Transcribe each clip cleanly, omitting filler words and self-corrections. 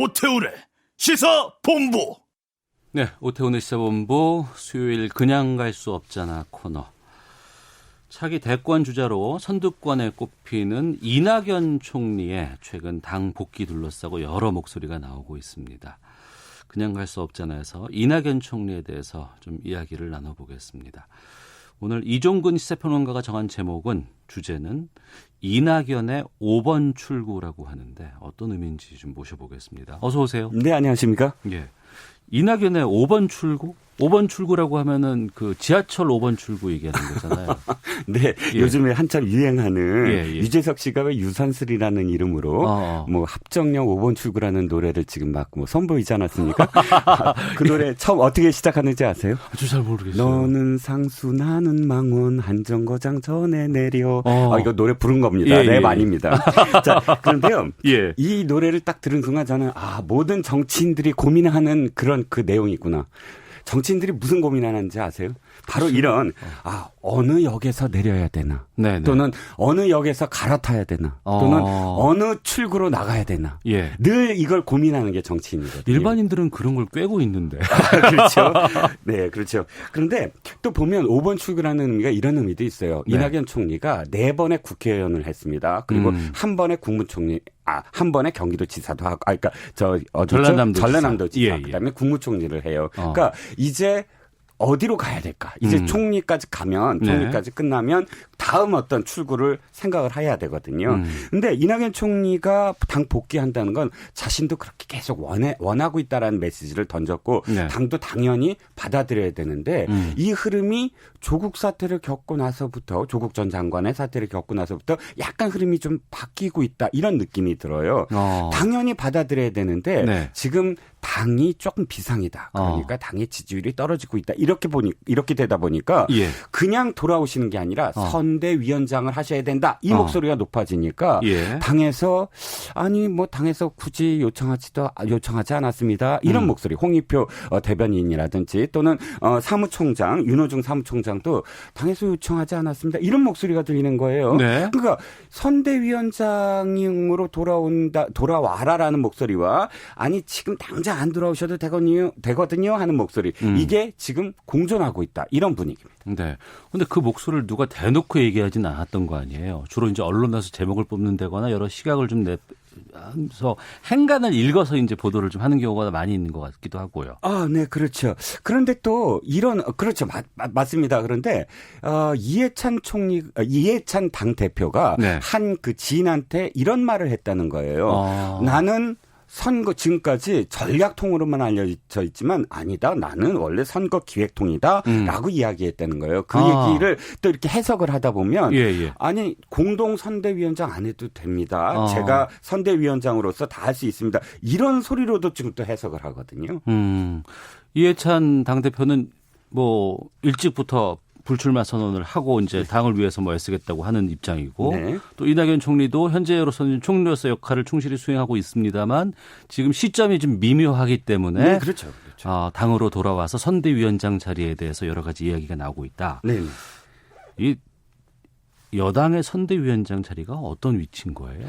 오태우래 시사본부. 네, 오태훈의 시사본부 수요일 그냥 갈 수 없잖아 코너. 차기 대권 주자로 선두권에 꼽히는 이낙연 총리의 최근 당 복귀 둘러싸고 여러 목소리가 나오고 있습니다. 그냥 갈 수 없잖아에서 이낙연 총리에 대해서 좀 이야기를 나눠보겠습니다. 오늘 이종근 시사평론가가 정한 제목은 주제는 이낙연의 5번 출구라고 하는데 어떤 의미인지 좀 모셔보겠습니다. 어서 오세요. 네, 안녕하십니까? 예. 이낙연의 5번 출구? 5번 출구라고 하면은 그 지하철 5번 출구 얘기하는 거잖아요. 네, 예. 요즘에 한참 유행하는 예. 유재석 씨가 왜 유산슬이라는 이름으로 뭐 합정역 5번 출구라는 노래를 지금 막 뭐 선보이지 않았습니까? 그 노래 처음 어떻게 시작하는지 아세요? 아주 잘 모르겠어요. 너는 상수 나는 망원 한정거장 전에 내려. 이거 노래 부른 겁니다. 예. 랩 아닙니다. 자, 그런데요. 예. 이 노래를 딱 들은 순간 저는 모든 정치인들이 고민하는 그런 그 내용이 있구나. 정치인들이 무슨 고민하는지 아세요? 바로 이런 어느 역에서 내려야 되나 네네. 또는 어느 역에서 갈아타야 되나 또는 어느 출구로 나가야 되나 예. 늘 이걸 고민하는 게 정치인이거든요. 일반인들은 그런 걸 꿰고 있는데. 그렇죠. 네, 그렇죠. 그런데 또 보면 5번 출구라는 의미가 이런 의미도 있어요. 네. 이낙연 총리가 4번의 국회의원을 했습니다. 그리고 한 번의 국무총리 한 번에 경기도지사도 하고, 그러니까 전라남도 지사, 예. 그다음에 국무총리를 해요. 그러니까 이제 어디로 가야 될까? 이제 총리까지 가면, 총리까지 끝나면 다음 어떤 출구를 생각을 해야 되거든요. 근데 이낙연 총리가 당 복귀한다는 건 자신도 그렇게 계속 원하고 있다라는 메시지를 던졌고, 네. 당도 당연히 받아들여야 되는데, 이 흐름이 조국 사태를 겪고 나서부터, 조국 전 장관의 사태를 겪고 나서부터 약간 흐름이 좀 바뀌고 있다, 이런 느낌이 들어요. 당연히 받아들여야 되는데, 네. 지금 당이 조금 비상이다. 그러니까 당의 지지율이 떨어지고 있다. 이렇게 되다 보니까 예. 그냥 돌아오시는 게 아니라 선대위원장을 하셔야 된다. 이 목소리가 높아지니까 예. 당에서 당에서 굳이 요청하지 않았습니다. 이런 목소리. 홍익표 대변인이라든지 또는 사무총장 윤호중 사무총장도 당에서 요청하지 않았습니다. 이런 목소리가 들리는 거예요. 네. 그러니까 선대위원장으로 돌아와라라는 목소리와 아니 지금 당장 안 돌아오셔도 되거든요 하는 목소리. 이게 지금 공존하고 있다. 이런 분위기입니다. 네. 근데 그 목소리를 누가 대놓고 얘기하진 않았던 거 아니에요. 주로 이제 언론에서 제목을 뽑는다거나 여러 시각을 좀 내서 행간을 읽어서 이제 보도를 좀 하는 경우가 많이 있는 것 같기도 하고요. 네, 그렇죠. 그런데 또 그렇죠. 맞습니다. 그런데 이해찬 당 대표가 네. 한 그 지인한테 이런 말을 했다는 거예요. 나는 선거 지금까지 전략통으로만 알려져 있지만 아니다. 나는 원래 선거 기획통이다. 라고 이야기했다는 거예요. 그 얘기를 또 이렇게 해석을 하다 보면 아니 공동 선대위원장 안 해도 됩니다. 제가 선대위원장으로서 다 할 수 있습니다. 이런 소리로도 지금 또 해석을 하거든요. 이해찬 당대표는 뭐 일찍부터 불출마 선언을 하고 이제 당을 위해서 애쓰겠다고 하는 입장이고 네. 또 이낙연 총리도 현재로서는 총리로서 역할을 충실히 수행하고 있습니다만 지금 시점이 좀 미묘하기 때문에 네, 그렇죠. 당으로 돌아와서 선대위원장 자리에 대해서 여러 가지 이야기가 나오고 있다. 네. 이 여당의 선대위원장 자리가 어떤 위치인 거예요?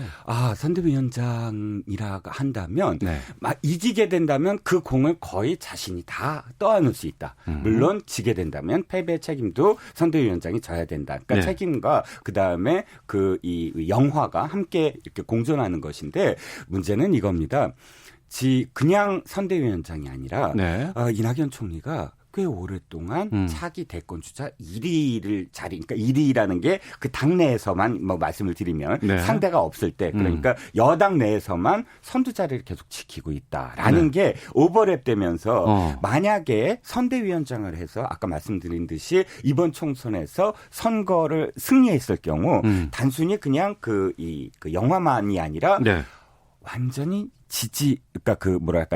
선대위원장이라고 한다면 네. 이기게 된다면 그 공을 거의 자신이 다 떠안을 수 있다. 물론 지게 된다면 패배의 책임도 선대위원장이 져야 된다. 그러니까 네. 책임과 그다음에 이 영화가 함께 이렇게 공존하는 것인데 문제는 이겁니다. 그냥 선대위원장이 아니라 네. 이낙연 총리가 꽤 오랫동안 차기 대권 주자 1위라는 게 그 당내에서만 말씀을 드리면 네. 상대가 없을 때 그러니까 여당 내에서만 선두 자리를 계속 지키고 있다라는 게 오버랩 되면서 만약에 선대위원장을 해서 아까 말씀드린 듯이 이번 총선에서 선거를 승리했을 경우 단순히 그냥 그 영화만이 아니라 네. 완전히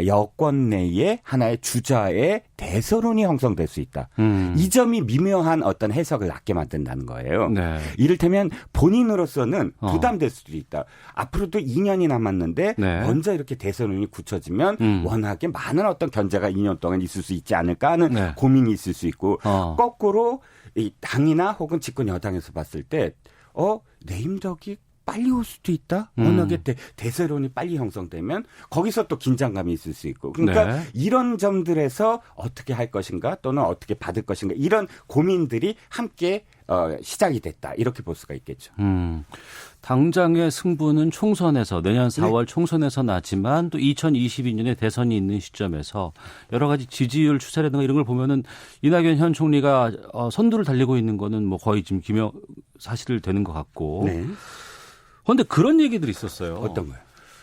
여권 내에 하나의 주자의 대서론이 형성될 수 있다. 이 점이 미묘한 어떤 해석을 낳게 만든다는 거예요. 네. 이를테면 본인으로서는 부담될 수도 있다. 앞으로도 2년이 남았는데 네. 먼저 이렇게 대서론이 굳혀지면 워낙에 많은 어떤 견제가 2년 동안 있을 수 있지 않을까 하는 네. 고민이 있을 수 있고 거꾸로 이 당이나 혹은 집권 여당에서 봤을 때 내임덕이 빨리 올 수도 있다. 워낙에 대세론이 빨리 형성되면 거기서 또 긴장감이 있을 수 있고. 그러니까 네. 이런 점들에서 어떻게 할 것인가 또는 어떻게 받을 것인가 이런 고민들이 함께 시작이 됐다. 이렇게 볼 수가 있겠죠. 당장의 승부는 총선에서 내년 4월 총선에서 나지만 또 2022년에 대선이 있는 시점에서 여러 가지 지지율 추세라든가 이런 걸 보면은 이낙연 현 총리가 선두를 달리고 있는 거는 뭐 거의 지금 사실 되는 것 같고. 네. 그런데 그런 얘기들이 있었어요. 어떤 거요?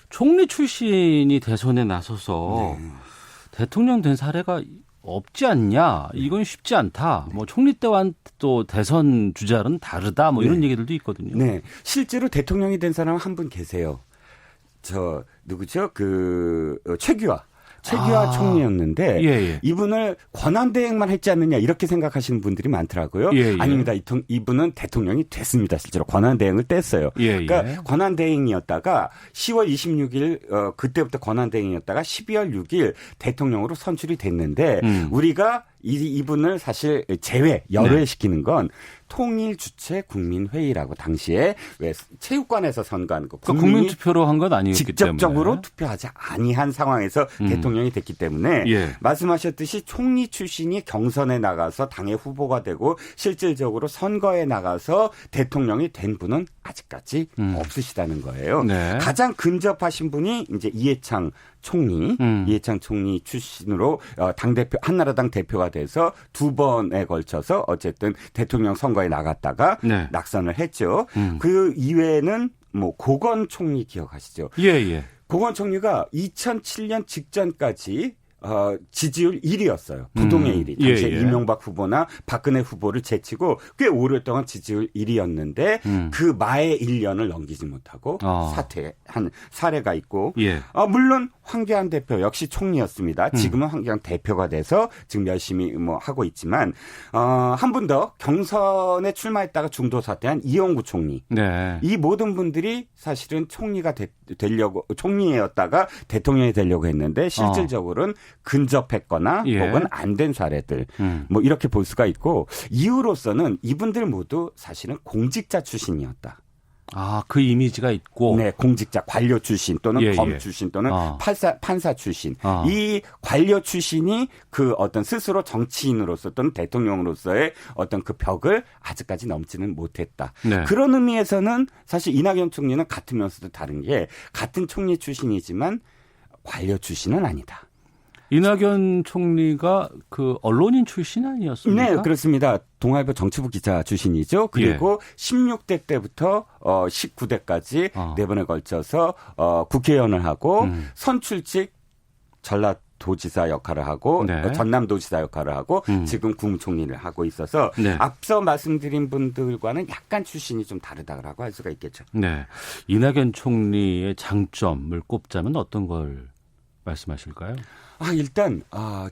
총리 출신이 대선에 나서서 네. 대통령 된 사례가 없지 않냐. 이건 쉽지 않다. 뭐 총리 때와 또 대선 주자는 다르다. 뭐 이런 얘기들도 있거든요. 네. 실제로 대통령이 된 사람 한 분 계세요. 누구죠? 최규하 총리였는데 예. 이분을 권한대행만 했지 않느냐 이렇게 생각하시는 분들이 많더라고요. 예. 아닙니다. 이분은 대통령이 됐습니다. 실제로 권한대행을 뗐어요. 그러니까 권한대행이었다가 10월 26일 그때부터 권한대행이었다가 12월 6일 대통령으로 선출이 됐는데 우리가 이분을 사실 열외시키는 건 통일주체 국민회의라고 당시에 왜 체육관에서 선거한 거 국민 투표로 한 건 아니었기 직접적으로 때문에. 투표하지 아니한 상황에서 대통령이 됐기 때문에 말씀하셨듯이 총리 출신이 경선에 나가서 당의 후보가 되고 실질적으로 선거에 나가서 대통령이 된 분은 아직까지 없으시다는 거예요. 네. 가장 근접하신 분이 이제 이해창 총리 출신으로 당대표 한나라당 대표가 돼서 두 번에 걸쳐서 어쨌든 대통령 선거에 나갔다가 낙선을 했죠. 그 이외에는 뭐 고건 총리 기억하시죠? 예. 고건 총리가 2007년 직전까지 지지율 1위였어요. 부동의 1위. 당시에 이명박 후보나 박근혜 후보를 제치고 꽤 오랫동안 지지율 1위였는데 그 마의 1년을 넘기지 못하고 사퇴한 사례가 있고 물론 황교안 대표 역시 총리였습니다. 지금은 황교안 대표가 돼서 지금 열심히 뭐 하고 있지만 한 분 더 경선에 출마했다가 중도 사퇴한 이용구 총리. 이 모든 분들이 사실은 총리가 되려고 총리였다가 대통령이 되려고 했는데 실질적으로는 근접했거나 혹은 안 된 사례들 뭐 이렇게 볼 수가 있고 이유로서는 이분들 모두 사실은 공직자 출신이었다. 그 이미지가 있고. 네, 공직자, 관료 출신 또는 검 출신 또는 판사 출신. 이 관료 출신이 그 어떤 스스로 정치인으로서 또는 대통령으로서의 어떤 그 벽을 아직까지 넘지는 못했다. 그런 의미에서는 사실 이낙연 총리는 같으면서도 다른 게 같은 총리 출신이지만 관료 출신은 아니다. 이낙연 총리가 그 언론인 출신 아니었습니까? 네, 그렇습니다. 동아일보 정치부 기자 출신이죠. 그리고 16대 때부터 19대까지 네 번에 걸쳐서 국회의원을 하고 선출직 전라도지사 역할을 하고 전남도지사 역할을 하고 지금 국무총리를 하고 있어서 앞서 말씀드린 분들과는 약간 출신이 좀 다르다고 할 수가 있겠죠. 네, 이낙연 총리의 장점을 꼽자면 어떤 걸 말씀하실까요? 일단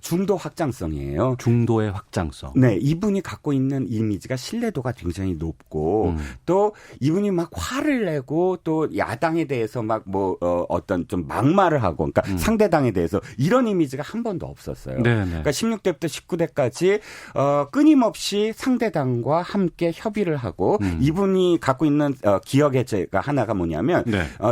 중도 확장성이에요. 중도의 확장성. 네, 이분이 갖고 있는 이미지가 신뢰도가 굉장히 높고 또 이분이 막 화를 내고 또 야당에 대해서 막 어떤 좀 막말을 하고 그러니까 상대당에 대해서 이런 이미지가 한 번도 없었어요. 그러니까 16대부터 19대까지 끊임없이 상대당과 함께 협의를 하고 이분이 갖고 있는 기억의 제가 하나가 뭐냐면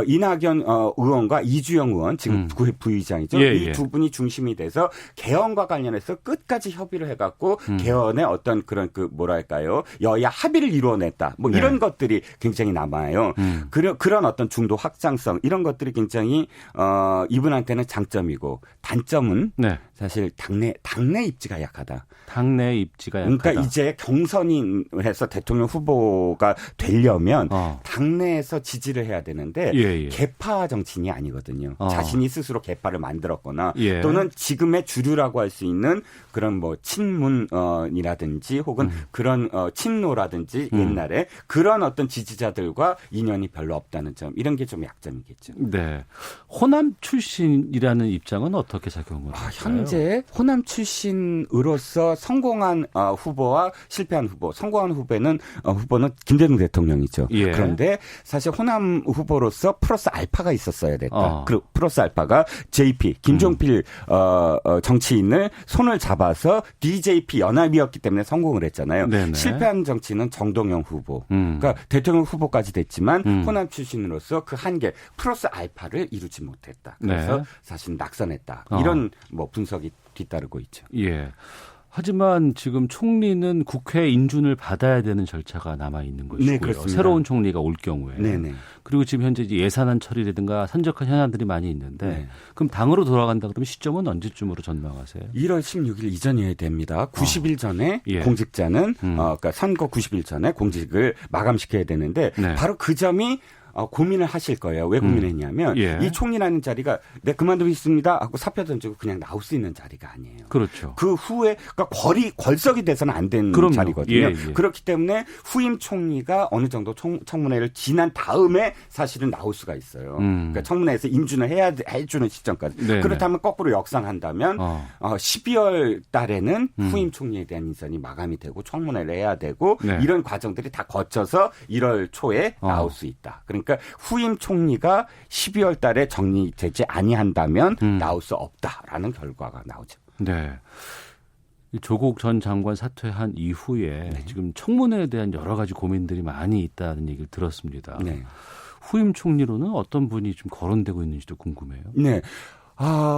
이낙연 의원과 이주영 의원 지금 부의장이죠. 이 두 분이 중심이 돼서 개헌과 관련해서 끝까지 협의를 해갖고 개헌의 어떤 그런 뭐랄까요 여야 합의를 이루어냈다. 뭐 이런 것들이 굉장히 남아요. 그런 어떤 중도 확장성 이런 것들이 굉장히 이분한테는 장점이고 단점은 사실 당내 입지가 약하다. 당내 입지가 약하다. 그러니까 이제 경선이 해서 대통령 후보가 되려면 당내에서 지지를 해야 되는데 개파 정치인이 아니거든요. 자신이 스스로 개파를 만들었거나 또는 지금의 주류라고 할 수 있는 그런 뭐 친문이라든지 혹은 그런 친노라든지 옛날에 그런 어떤 지지자들과 인연이 별로 없다는 점 이런 게 좀 약점이겠죠. 네, 호남 출신이라는 입장은 어떻게 작용을 할까요? 현재 호남 출신으로서 성공한 후보와 실패한 후보, 성공한 후보는 김대중 대통령이죠. 그런데 사실 호남 후보로서 플러스 알파가 있었어야 됐다. 그 플러스 알파가 JP 김종필 정치인을 손을 잡아서 DJP 연합이었기 때문에 성공을 했잖아요. 네네. 실패한 정치인은 정동영 후보. 그러니까 대통령 후보까지 됐지만 호남 출신으로서 그 한계 플러스 알파를 이루지 못했다. 그래서 네. 사실 낙선했다. 이런 뭐 분석이 뒤따르고 있죠. 예. 하지만 지금 총리는 국회 인준을 받아야 되는 절차가 남아 있는 것이고요. 네, 그렇습니다. 새로운 총리가 올 경우에. 네네. 그리고 지금 현재 이제 예산안 처리라든가 산적한 현안들이 많이 있는데 네. 그럼 당으로 돌아간다 그러면 시점은 언제쯤으로 전망하세요? 1월 16일 이전이어야 됩니다. 90일 전에 예. 공직자는 그러니까 선거 90일 전에 공직을 마감시켜야 되는데 네. 바로 그 점이 고민을 하실 거예요. 왜 고민했냐면 예. 이 총리라는 자리가 네 그만두겠습니다 하고 사표 던지고 그냥 나올 수 있는 자리가 아니에요. 그렇죠. 그 후에 그러니까 걸석이 돼서는 안 되는 그럼요. 자리거든요. 예, 예. 그렇기 때문에 후임 총리가 어느 정도 청문회를 지난 다음에 사실은 나올 수가 있어요. 그러니까 청문회에서 인준을 해주는 시점까지. 네네. 그렇다면 거꾸로 역산한다면 12월 달에는 후임 총리에 대한 인선이 마감이 되고 청문회를 해야 되고 네. 이런 과정들이 다 거쳐서 1월 초에 나올 수 있다. 그러니까 후임 총리가 12월 달에 정리되지 아니한다면 나올 수 없다라는 결과가 나오죠. 네. 이 조국 전 장관 사퇴한 이후에 지금 청문회에 대한 여러 가지 고민들이 많이 있다는 얘기를 들었습니다. 네. 후임 총리로는 어떤 분이 좀 거론되고 있는지도 궁금해요. 네.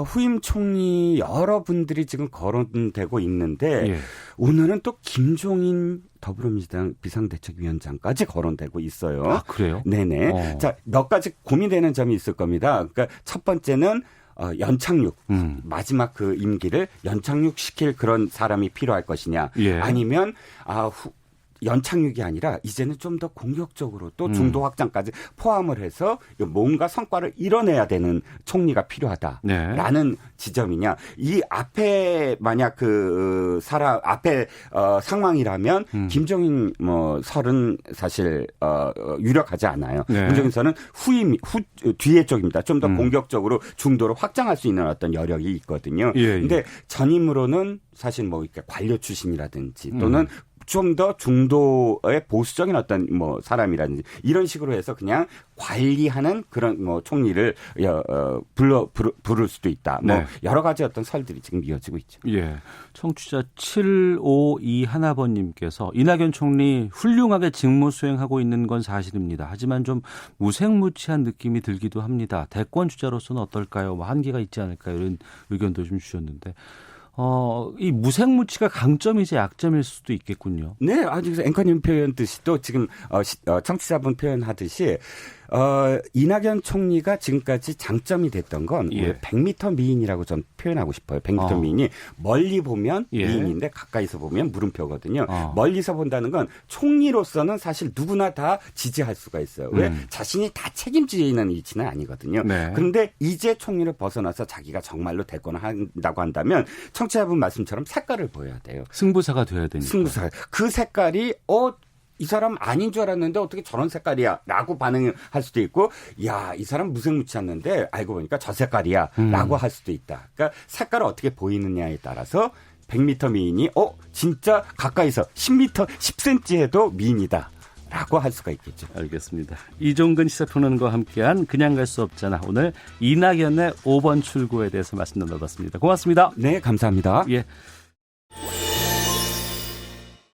후임 총리 여러분들이 지금 거론되고 있는데 예. 오늘은 또 김종인 더불어민주당 비상대책위원장까지 거론되고 있어요. 아, 그래요? 네네. 자, 몇 가지 고민되는 점이 있을 겁니다. 그러니까 첫 번째는 연착륙. 마지막 그 임기를 연착륙 시킬 그런 사람이 필요할 것이냐. 예. 아니면 연착륙이 아니라 이제는 좀 더 공격적으로 또 중도 확장까지 포함을 해서 뭔가 성과를 이뤄내야 되는 총리가 필요하다라는 지점이냐. 이 앞에 만약 그 사람 앞에 상황이라면 김종인 설은 사실 유력하지 않아요. 네. 김종인 설은 뒤에 쪽입니다. 좀 더 공격적으로 중도를 확장할 수 있는 어떤 여력이 있거든요. 그런데 전임으로는 사실 뭐 이렇게 관료 출신이라든지 또는 좀 더 중도의 보수적인 어떤 사람이라든지 이런 식으로 해서 그냥 관리하는 그런 총리를 부를 수도 있다. 네. 여러 가지 어떤 설들이 지금 이어지고 있죠. 예. 청취자 7521번님께서 이낙연 총리 훌륭하게 직무 수행하고 있는 건 사실입니다. 하지만 좀 무색무취한 느낌이 들기도 합니다. 대권 주자로서는 어떨까요? 한계가 있지 않을까요? 이런 의견도 좀 주셨는데. 이 무색무취가 강점이지 약점일 수도 있겠군요. 네, 아주 앵커님 표현 듯이 또 지금 청취자분 표현하듯이 이낙연 총리가 지금까지 장점이 됐던 건 100m 미인이라고 전 표현하고 싶어요. 100m 미인이 멀리 보면 미인인데 가까이서 보면 물음표거든요. 멀리서 본다는 건 총리로서는 사실 누구나 다 지지할 수가 있어요. 왜? 자신이 다 책임지는 위치는 아니거든요. 네. 그런데 이제 총리를 벗어나서 자기가 정말로 대권을 한다고 한다면 청취자분 말씀처럼 색깔을 보여야 돼요. 승부사가 돼야 되니까. 승부사. 그 색깔이 이 사람 아닌 줄 알았는데 어떻게 저런 색깔이야 라고 반응을 할 수도 있고 야, 이 사람 무색무취했는데 알고 보니까 저 색깔이야 라고 할 수도 있다. 그러니까 색깔을 어떻게 보이느냐에 따라서 100m 미인이 진짜 가까이서 10m, 10cm 해도 미인이다 라고 할 수가 있겠죠. 알겠습니다. 이종근 시사평론가와 함께한 그냥 갈 수 없잖아. 오늘 이낙연의 5번 출구에 대해서 말씀 나눠봤습니다. 고맙습니다. 네, 감사합니다. 예.